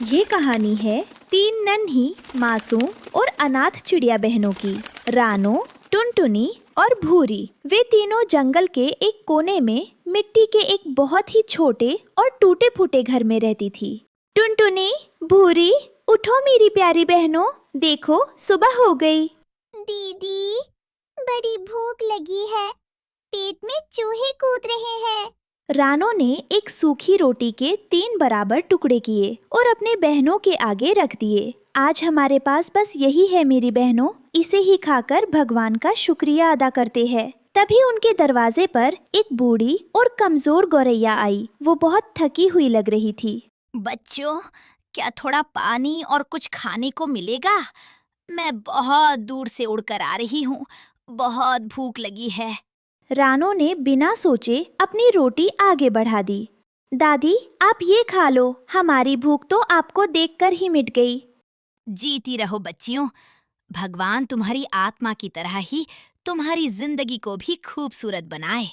ये कहानी है तीन नन्ही मासूम और अनाथ चिड़िया बहनों की, रानो, टुनटुनी और भूरी। वे तीनों जंगल के एक कोने में मिट्टी के एक बहुत ही छोटे और टूटे फूटे घर में रहती थी। टुनटुनी, भूरी, उठो मेरी प्यारी बहनों, देखो सुबह हो गई। दीदी, बड़ी भूख लगी है, पेट में चूहे कूद रहे हैं। रानो ने एक सूखी रोटी के 3 बराबर टुकड़े किए और अपने बहनों के आगे रख दिए। आज हमारे पास बस यही है मेरी बहनों, इसे ही खाकर भगवान का शुक्रिया अदा करते हैं। तभी उनके दरवाजे पर एक बूढ़ी और कमजोर गौरैया आई। वो बहुत थकी हुई लग रही थी। बच्चों, क्या थोड़ा पानी और कुछ खाने को मिलेगा? मैं बहुत दूर से उड़कर आ रही हूँ, बहुत भूख लगी है। रानो ने बिना सोचे अपनी रोटी आगे बढ़ा दी। दादी, आप ये खा लो, हमारी भूख तो आपको देखकर ही मिट गई। जीती रहो बच्चियों, भगवान तुम्हारी आत्मा की तरह ही तुम्हारी जिंदगी को भी खूबसूरत बनाए।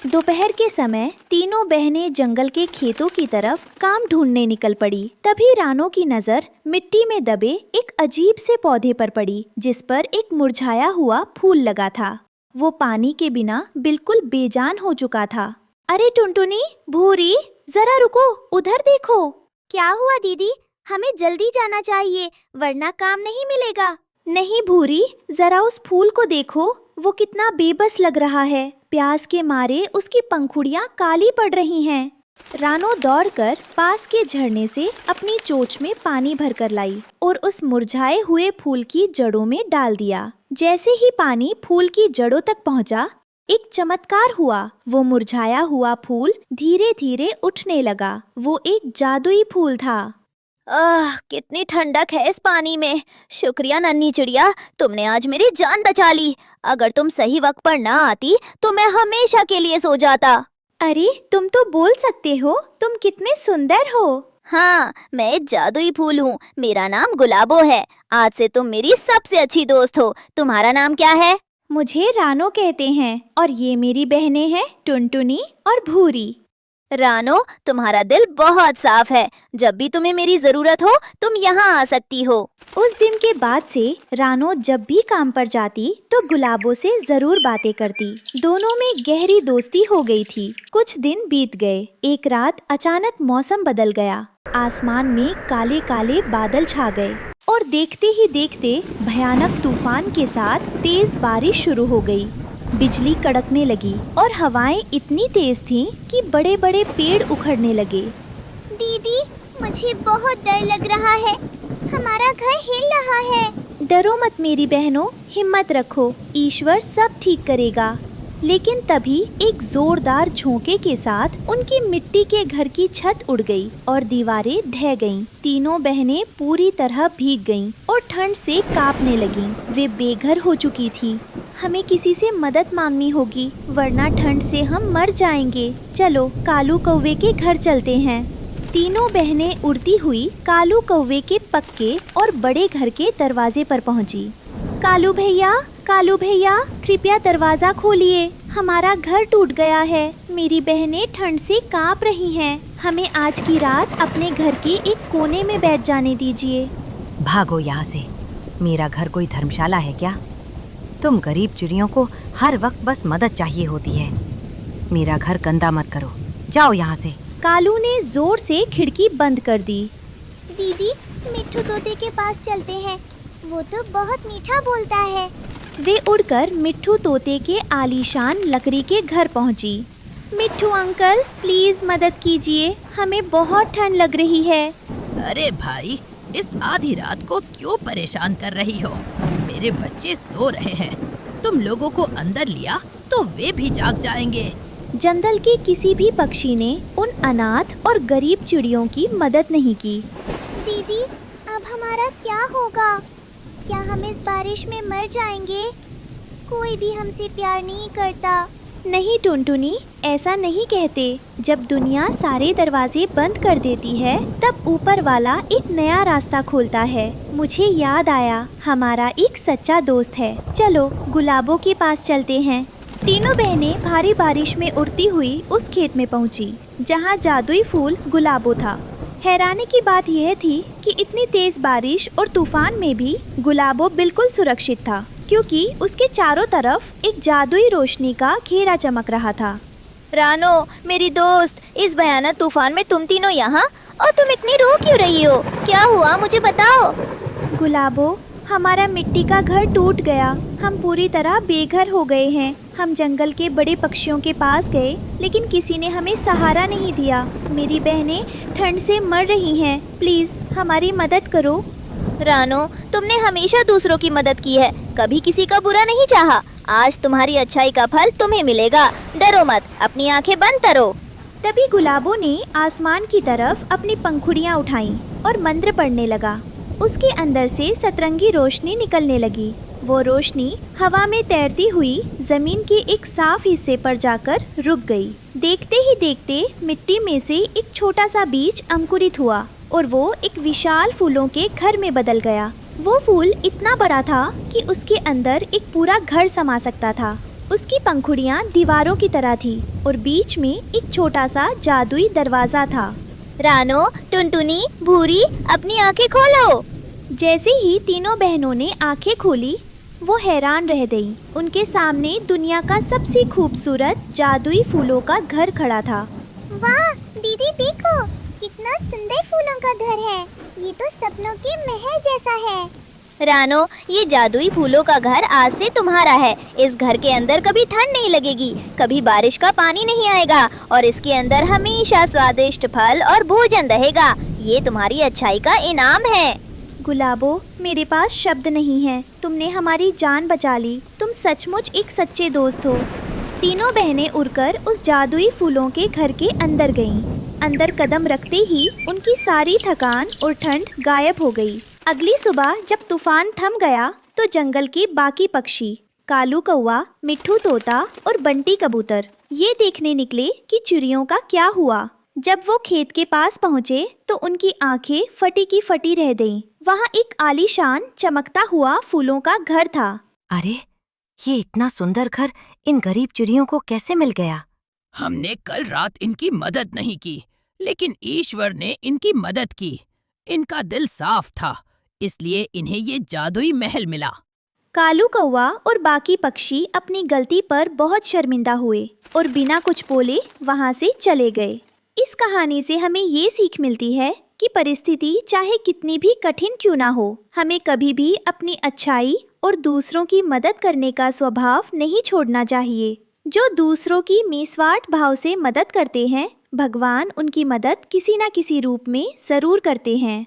दोपहर के समय तीनों बहनें जंगल के खेतों की तरफ काम ढूंढने निकल पड़ी। तभी रानो की नजर मिट्टी में दबे एक अजीब से पौधे पर पड़ी, जिस पर एक मुरझाया हुआ फूल लगा था। वो पानी के बिना बिल्कुल बेजान हो चुका था। अरे टुनटुनी, भूरी, जरा रुको, उधर देखो। क्या हुआ दीदी? हमें जल्दी जाना चाहिए, वरना काम नहीं मिलेगा। नहीं भूरी, जरा उस फूल को देखो, वो कितना बेबस लग रहा है। प्यास के मारे उसकी पंखुड़ियां काली पड़ रही हैं। रानो दौड़कर पास के झरने से अपनी चोंच में पानी भरकर लाई और उस मुरझाए हुए फूल की जड़ों में डाल दिया। जैसे ही पानी फूल की जड़ों तक पहुंचा, एक चमत्कार हुआ। वो मुरझाया हुआ फूल धीरे धीरे उठने लगा। वो एक जादुई फूल था। कितनी ठंडक है इस पानी में। शुक्रिया नन्ही चिड़िया, तुमने आज मेरी जान बचा ली। अगर तुम सही वक्त पर ना आती तो मैं हमेशा के लिए सो जाता। अरे, तुम तो बोल सकते हो, तुम कितने सुंदर हो। हाँ, मैं एक जादुई फूल हूँ। मेरा नाम गुलाबो है। आज से तुम मेरी सबसे अच्छी दोस्त हो। तुम्हारा नाम क्या है? मुझे रानो कहते हैं और ये मेरी बहनें हैं टुनटुनी और भूरी। रानो, तुम्हारा दिल बहुत साफ है। जब भी तुम्हें मेरी जरूरत हो तुम यहाँ आ सकती हो। उस दिन के बाद से रानो जब भी काम पर जाती तो गुलाबों से जरूर बातें करती। दोनों में गहरी दोस्ती हो गई थी। कुछ दिन बीत गए। एक रात अचानक मौसम बदल गया। आसमान में काले काले बादल छा गए और देखते ही देखते भयानक तूफान के साथ तेज बारिश शुरू हो गई। बिजली कड़कने लगी और हवाएं इतनी तेज थीं कि बड़े बड़े पेड़ उखड़ने लगे। दीदी, मुझे बहुत डर लग रहा है, हमारा घर हिल रहा है। डरो मत मेरी बहनों, हिम्मत रखो, ईश्वर सब ठीक करेगा। लेकिन तभी एक जोरदार झोंके के साथ उनकी मिट्टी के घर की छत उड़ गई और दीवारें ढह गईं। तीनों बहनें पूरी तरह भीग गईं और ठंड से कांपने लगीं। वे बेघर हो चुकी थी। हमें किसी से मदद मांगनी होगी, वरना ठंड से हम मर जाएंगे। चलो कालू कौवे के घर चलते हैं। तीनों बहनें उड़ती हुई कालू कौवे के पक्के और बड़े घर के दरवाजे पर पहुंची। कालू भैया, कालू भैया, कृपया दरवाजा खोलिए, हमारा घर टूट गया है। मेरी बहनें ठंड से कांप रही हैं। हमें आज की रात अपने घर के एक कोने में बैठ जाने दीजिए। भागो यहाँ से। मेरा घर कोई धर्मशाला है क्या? तुम गरीब चिड़ियों को हर वक्त बस मदद चाहिए होती है। मेरा घर गंदा मत करो, जाओ यहाँ से। कालू ने जोर से खिड़की बंद कर दी। दीदी, मिट्ठू तोते के पास चलते हैं, वो तो बहुत मीठा बोलता है। वे उड़कर मिट्ठू तोते के आलीशान लकड़ी के घर पहुंची। मिट्ठू अंकल, प्लीज मदद कीजिए, हमें बहुत ठंड लग रही है। अरे भाई, इस आधी रात को क्यों परेशान कर रही हो? मेरे बच्चे सो रहे हैं। तुम लोगों को अंदर लिया तो वे भी जाग जाएंगे। जंगल के किसी भी पक्षी ने उन अनाथ और गरीब चिड़ियों की मदद नहीं की। दीदी, अब हमारा क्या होगा? क्या हम इस बारिश में मर जाएंगे? कोई भी हमसे प्यार नहीं करता। नहीं टुनटुनी, ऐसा नहीं कहते। जब दुनिया सारे दरवाजे बंद कर देती है, तब ऊपर वाला एक नया रास्ता खोलता है। मुझे याद आया, हमारा एक सच्चा दोस्त है। चलो गुलाबों के पास चलते हैं। तीनों बहनें भारी बारिश में उड़ती हुई उस खेत में पहुंची, जहां जादुई फूल गुलाबो था। हैरानी की बात यह थी कि इतनी तेज बारिश और तूफान में भी गुलाबो बिल्कुल सुरक्षित था, क्योंकि उसके चारों तरफ एक जादुई रोशनी का घेरा चमक रहा था। रानो, मेरी दोस्त, इस भयानक तूफान में तुम तीनों यहाँ, और तुम इतनी रो क्यों रही हो? क्या हुआ, मुझे बताओ। गुलाबो, हमारा मिट्टी का घर टूट गया। हम पूरी तरह बेघर हो गए हैं। हम जंगल के बड़े पक्षियों के पास गए, लेकिन किसी ने हमें सहारा नहीं दिया। मेरी बहनें ठंड से मर रही हैं। प्लीज हमारी मदद करो। रानो, तुमने हमेशा दूसरों की मदद की है, कभी किसी का बुरा नहीं चाहा। आज तुम्हारी अच्छाई का फल तुम्हें मिलेगा। डरो मत, अपनी आंखें बंद करो। तभी गुलाबो ने आसमान की तरफ अपनी पंखुड़ियाँ उठाईं और मंत्र पढ़ने लगा। उसके अंदर से सतरंगी रोशनी निकलने लगी। वो रोशनी हवा में तैरती हुई जमीन के एक साफ हिस्से पर जाकर रुक गई। देखते ही देखते मिट्टी में से एक छोटा सा बीज अंकुरित हुआ और वो एक विशाल फूलों के घर में बदल गया। वो फूल इतना बड़ा था कि उसके अंदर एक पूरा घर समा सकता था। उसकी पंखुड़ियाँ दीवारों की तरह थी और बीच में एक छोटा सा जादुई दरवाजा था। रानो, टुनटुनी, भूरी, अपनी आंखें खोलो। जैसे ही तीनों बहनों ने आंखें खोली, वो हैरान रह गईं। उनके सामने दुनिया का सबसे खूबसूरत जादुई फूलों का घर खड़ा था। वाह दीदी, देखो कितना सुंदर फूलों का घर है। ये तो सपनों के महल जैसा है। रानो, ये जादुई फूलों का घर आज से तुम्हारा है। इस घर के अंदर कभी ठंड नहीं लगेगी, कभी बारिश का पानी नहीं आएगा, और इसके अंदर हमेशा स्वादिष्ट फल और भोजन रहेगा। ये तुम्हारी अच्छाई का इनाम है। गुलाबो, मेरे पास शब्द नहीं है। तुमने हमारी जान बचा ली। तुम सचमुच एक सच्चे दोस्त हो। तीनों बहनें उड़कर उस जादुई फूलों के घर के अंदर गईं। अंदर कदम रखते ही उनकी सारी थकान और ठंड गायब हो गई। अगली सुबह जब तूफान थम गया तो जंगल के बाकी पक्षी, कालू कौवा, मिट्ठू तोता और बंटी कबूतर ये देखने निकले कि चिड़ियों का क्या हुआ। जब वो खेत के पास पहुँचे तो उनकी आंखें फटी की फटी रह गईं। वहाँ एक आलीशान चमकता हुआ फूलों का घर था। अरे, ये इतना सुंदर घर इन गरीब चिड़ियों को कैसे मिल गया? हमने कल रात इनकी मदद नहीं की, लेकिन ईश्वर ने इनकी मदद की। इनका दिल साफ था, इसलिए इन्हें ये जादुई महल मिला। कालू कौवा और बाकी पक्षी अपनी गलती पर बहुत शर्मिंदा हुए और बिना कुछ बोले वहाँ से चले गए। इस कहानी से हमें ये सीख मिलती है कि परिस्थिति चाहे कितनी भी कठिन क्यों ना हो, हमें कभी भी अपनी अच्छाई और दूसरों की मदद करने का स्वभाव नहीं छोड़ना चाहिए। जो दूसरों की निस्वार्थ भाव से मदद करते हैं, भगवान उनकी मदद किसी न किसी रूप में जरूर करते हैं।